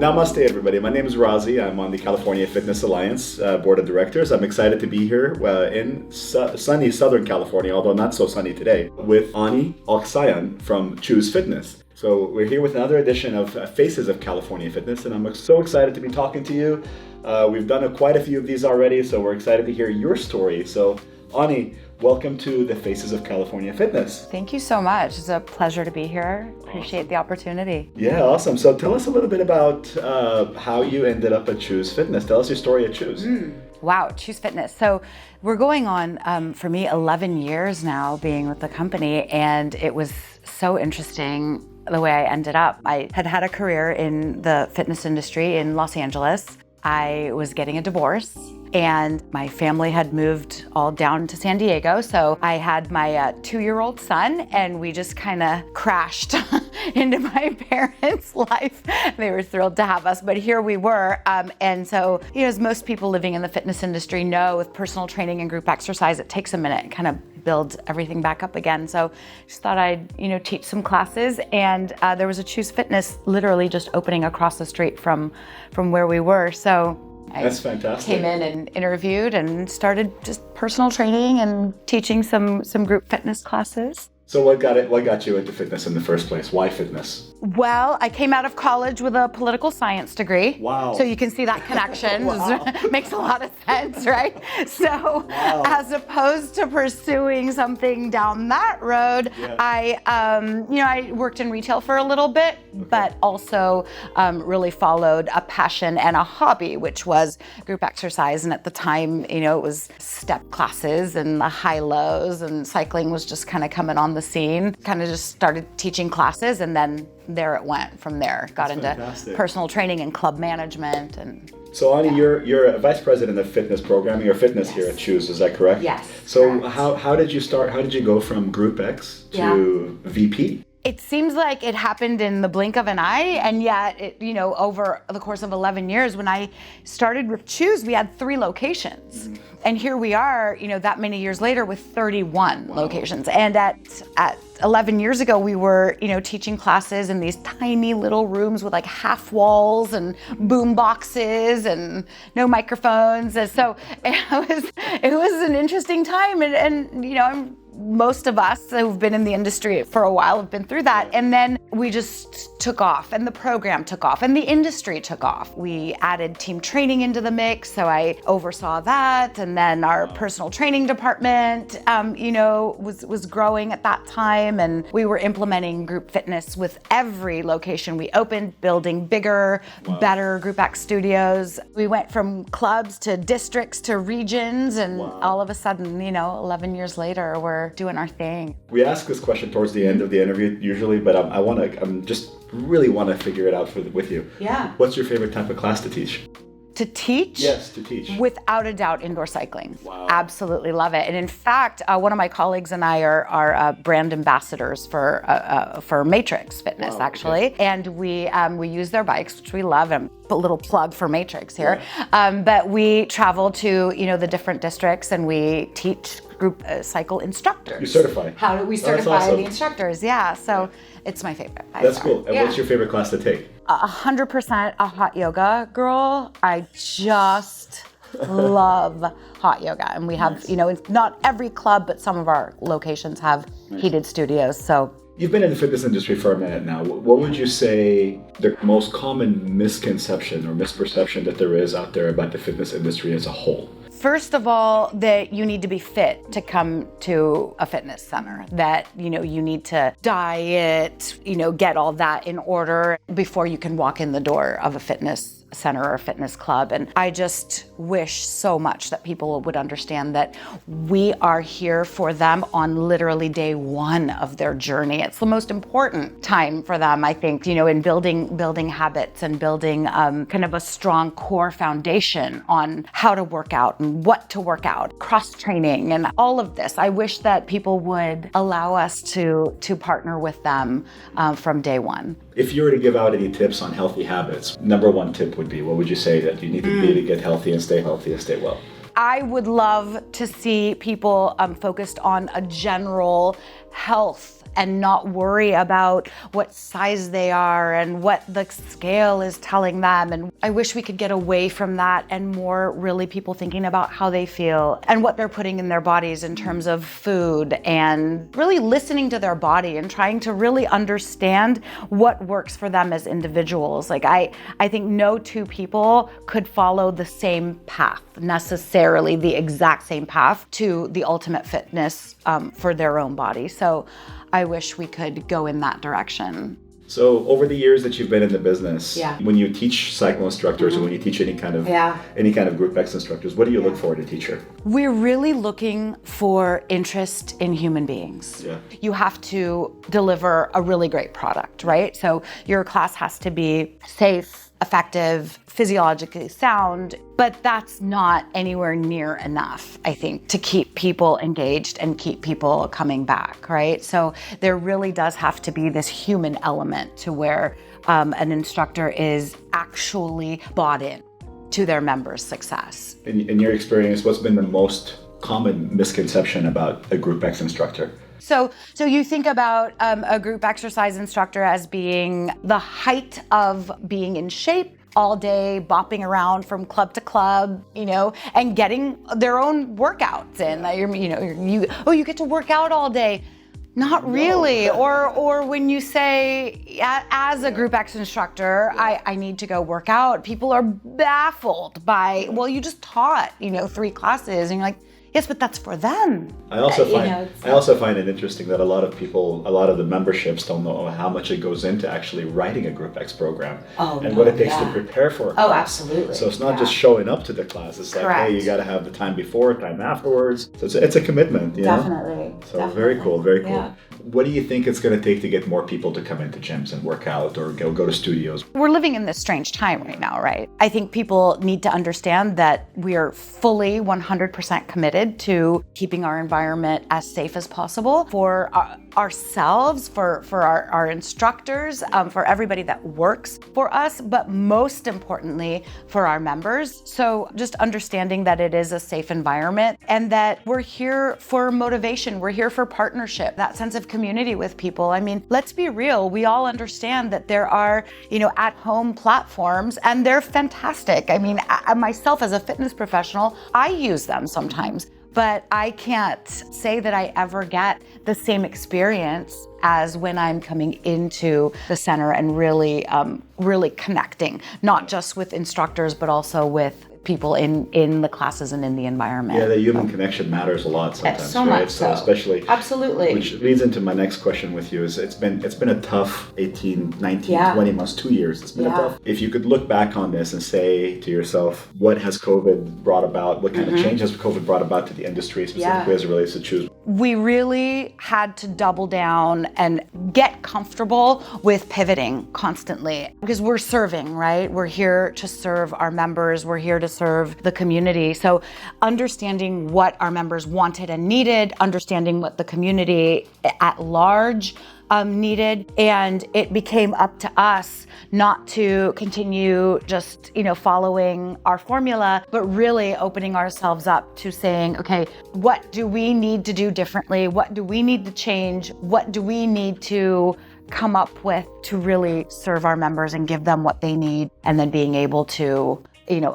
Namaste, everybody. My name is Razi. I'm on the California Fitness Alliance Board of Directors. I'm excited to be here in sunny Southern California, although not so sunny today, with Oksayan from Chuze Fitness. So we're here with another edition of Faces of California Fitness, and I'm so excited to be talking to you. We've done quite a few of these already, so we're excited to hear your story. So, Ani, welcome to the Faces of California Fitness. Thank you so much. It's a pleasure to be here. Appreciate the opportunity. Yeah, awesome. So tell us a little bit about how you ended up at Chuze Fitness. Tell us your story at Chuze. Wow, Chuze Fitness. So we're going on, for me, 11 years now being with the company, and it was so interesting the way I ended up. I had a career in the fitness industry in Los Angeles. I was getting a divorce, and my family had moved all down to San Diego. So I had my 2-year-old son, and we just kind of crashed into my parents' life. They were thrilled to have us, but here we were. And so, as most people living in the fitness industry know, with personal training and group exercise, it takes a minute, kind of build everything back up again. So just thought I'd, teach some classes, and there was a Chuze Fitness literally just opening across the street from where we were. So that's fantastic. Came in and interviewed and started just personal training and teaching some group fitness classes. So what got you into fitness in the first place? Why fitness? Well, I came out of college with a political science degree. Wow. So you can see that connection. Wow. Makes a lot of sense, right? So wow. As opposed to pursuing something down that road, yeah. I worked in retail for a little bit, but also really followed a passion and a hobby, which was group exercise. And at the time, it was step classes and the high-lows, and cycling was just kind of coming on the scene. Kind of just started teaching classes, and then there it went from there. Got into fantastic. Personal training and club management. And so Ani, you're a vice president of fitness programming or fitness yes. here at Chuze, is that correct? Yes. So correct. how did you start? How did you go from Group X to VP? It seems like it happened in the blink of an eye, and yet, over the course of 11 years, when I started with Chuze, we had 3 locations. Mm-hmm. And here we are, that many years later with 31 locations. And at 11 years ago, we were, teaching classes in these tiny little rooms with like half walls and boom boxes and no microphones. And so it was an interesting time. And most of us who've been in the industry for a while have been through that. And then we just took off, and the program took off, and the industry took off. We added team training into the mix, so I oversaw that. And then our personal training department, was growing at that time. And we were implementing group fitness with every location we opened, building bigger, better Group X studios. We went from clubs to districts to regions, and all of a sudden, 11 years later, we're doing our thing. We ask this question towards the end of the interview usually, but I'm just really want to figure it out with you. Yeah. What's your favorite type of class to teach? To teach? Yes, to teach. Without a doubt, indoor cycling. Wow. Absolutely love it. And in fact, one of my colleagues and I are brand ambassadors for Matrix Fitness, actually. Okay. And we use their bikes, which we love. And put a little plug for Matrix here. Yeah. But we travel to the different districts, and we teach group cycle instructors. You certify. How do we certify awesome. the instructors? Yeah. So it's my favorite. That's cool. And what's your favorite class to take? 100% a hot yoga girl. I just love hot yoga. And we have, not every club, but some of our locations have heated studios. So you've been in the fitness industry for a minute now. What would you say the most common misconception or misperception that there is out there about the fitness industry as a whole? First of all, that you need to be fit to come to a fitness center, that, you need to diet, get all that in order before you can walk in the door of a fitness center or a fitness club. And I just wish so much that people would understand that we are here for them on literally day one of their journey. It's the most important time for them, I think, in building habits and building kind of a strong core foundation on how to work out and what to work out, cross training and all of this. I wish that people would allow us to partner with them from day one. If you were to give out any tips on healthy habits, number one tip would be, what would you say that you need to be to get healthy and stay well? I would love to see people focused on a general health and not worry about what size they are and what the scale is telling them. And I wish we could get away from that and more really people thinking about how they feel and what they're putting in their bodies in terms of food, and really listening to their body and trying to really understand what works for them as individuals. Like I think no two people could follow the same path, necessarily the exact same path to the ultimate fitness for their own body. So I wish we could go in that direction. So over the years that you've been in the business, Yeah. when you teach cycle instructors or when you teach any kind of group X instructors, what do you look for in a teacher? We're really looking for interest in human beings. Yeah. You have to deliver a really great product, right? So your class has to be safe, effective, physiologically sound, but that's not anywhere near enough, I think, to keep people engaged and keep people coming back, right? So there really does have to be this human element to where an instructor is actually bought in to their members' success. In your experience, what's been the most common misconception about a group X instructor? So you think about a group exercise instructor as being the height of being in shape all day, bopping around from club to club, and getting their own workouts in. You get to work out all day. Not really. No. Or when you say, as a group X instructor, I need to go work out, people are baffled by, well, you just taught, 3 classes, and you're like, yes, but that's for them. I also find it interesting that a lot of the memberships don't know how much it goes into actually writing a Group X program what it takes to prepare for a class. Oh, absolutely. So it's not just showing up to the class. It's like, hey, you got to have the time before, time afterwards. So it's a commitment, Definitely. So very cool, very cool. Yeah. What do you think it's going to take to get more people to come into gyms and work out or go to studios? We're living in this strange time right now, right? I think people need to understand that we are fully 100% committed to keeping our environment as safe as possible for ourselves, for our instructors, for everybody that works for us, but most importantly for our members. So just understanding that it is a safe environment and that we're here for motivation, we're here for partnership, that sense of community with people. I mean, let's be real. We all understand that there are, at-home platforms, and they're fantastic. I mean, myself as a fitness professional, I use them sometimes, but I can't say that I ever get the same experience as when I'm coming into the center and really connecting, not just with instructors, but also with people in the classes and in the environment. Yeah, the human connection matters a lot sometimes, so right? much so. Especially, absolutely. Which leads into my next question with you is it's been a tough 18, 19, 20 months, 2 years. It's been a tough. If you could look back on this and say to yourself, what has COVID brought about? What kind of change has COVID brought about to the industry, specifically as it relates to Chuze? We really had to double down and get comfortable with pivoting constantly because we're serving, right? We're here to serve our members. We're here to serve the community. So understanding what our members wanted and needed, understanding what the community at large needed, and it became up to us not to continue just, following our formula, but really opening ourselves up to saying, okay, what do we need to do differently? What do we need to change? What do we need to come up with to really serve our members and give them what they need, and then being able to,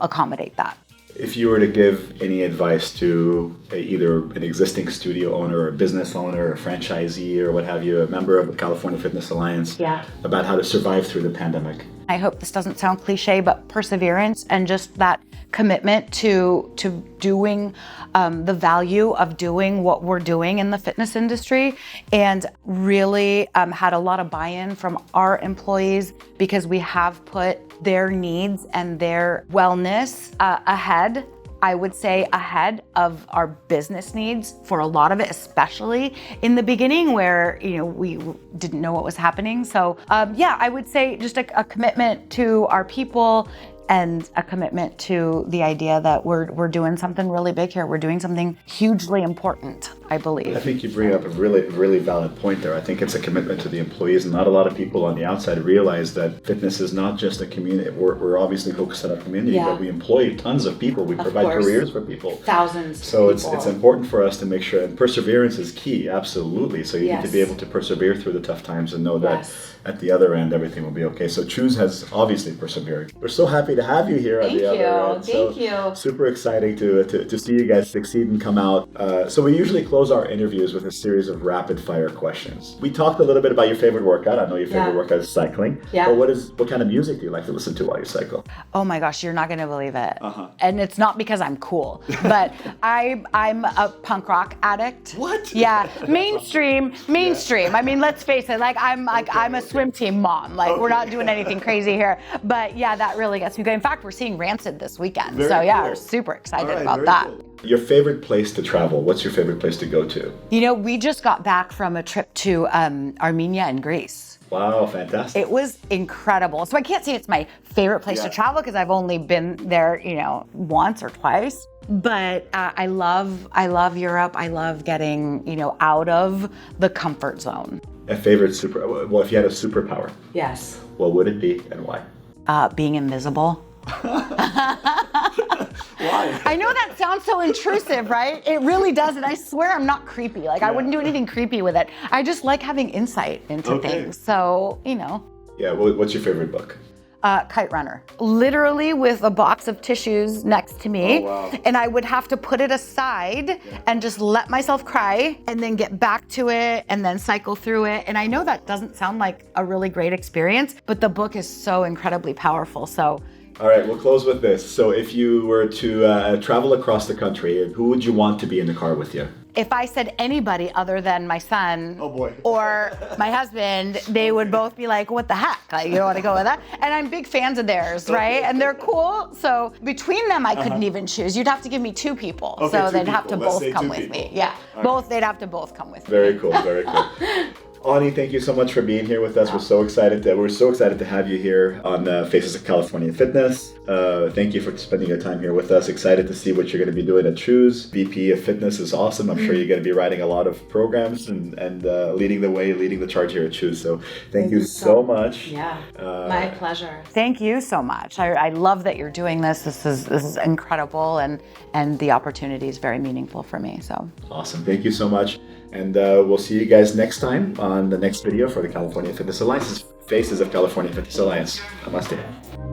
accommodate that. If you were to give any advice to either an existing studio owner or a business owner or a franchisee or what have you, a member of the California Fitness Alliance, about how to survive through the pandemic. I hope this doesn't sound cliche, but perseverance and just that commitment to doing the value of doing what we're doing in the fitness industry, and really had a lot of buy-in from our employees because we have put their needs and their wellness ahead. I would say ahead of our business needs for a lot of it, especially in the beginning where, we didn't know what was happening. So I would say just a commitment to our people and a commitment to the idea that we're doing something really big here. We're doing something hugely important, I believe. I think you bring up a really, really valid point there. I think it's a commitment to the employees, and not a lot of people on the outside realize that fitness is not just a community. We're obviously focused on our community, but we employ tons of people. We provide careers for people. Thousands. So it's important for us to make sure, and perseverance is key, absolutely. So you need to be able to persevere through the tough times and know that at the other end everything will be okay. So Chuze has obviously persevered. We're so happy to have you here on the other end. Thank you. Super exciting to see you guys succeed and come out. So we usually close our interviews with a series of rapid fire questions. We talked a little bit about your favorite workout. I know your favorite workout is cycling. Yeah. But what kind of music do you like to listen to while you cycle? Oh my gosh, you're not gonna believe it. And it's not because I'm cool, but I'm a punk rock addict. What? Yeah, mainstream. I mean, let's face it. I'm a swim team mom. We're not doing anything crazy here. But yeah, that really gets me going. In fact, we're seeing Rancid this weekend. We're super excited about that. Cool. Your favorite place to travel? What's your favorite place to go to? We just got back from a trip to Armenia and Greece. Wow, fantastic. It was incredible. So I can't say it's my favorite place to travel because I've only been there, once or twice. But I love Europe. I love getting, out of the comfort zone. A favorite well, if you had a superpower. Yes. What would it be and why? Being invisible. Why? I know that sounds so intrusive, right? It really does, and I swear I'm not creepy. I wouldn't do anything creepy with it. I just like having insight into things. So, Yeah, what's your favorite book? Kite Runner. Literally with a box of tissues next to me. Oh, wow. And I would have to put it aside and just let myself cry and then get back to it and then cycle through it. And I know that doesn't sound like a really great experience, but the book is so incredibly powerful. So. All right, we'll close with this. So if you were to travel across the country, who would you want to be in the car with you? If I said anybody other than my son or my husband, they would both be like, what the heck? You don't want to go with that? And I'm big fans of theirs, right? And they're cool. So between them, I couldn't even choose. You'd have to give me two people. Okay, so two they'd have to people. both come with me. Yeah, they'd have to both come with me. Very cool, very cool. Ani, thank you so much for being here with us. We're so excited to have you here on Faces of California Fitness. Thank you for spending your time here with us. Excited to see what you're going to be doing at Chuze. VP of Fitness is awesome. I'm sure you're going to be writing a lot of programs and leading the charge here at Chuze. So thank you so much. Yeah, my pleasure. Thank you so much. I love that you're doing this. This is incredible, and the opportunity is very meaningful for me. So awesome. Thank you so much. And we'll see you guys next time on the next video for the California Fitness Alliance. Faces of California Fitness Alliance. Namaste.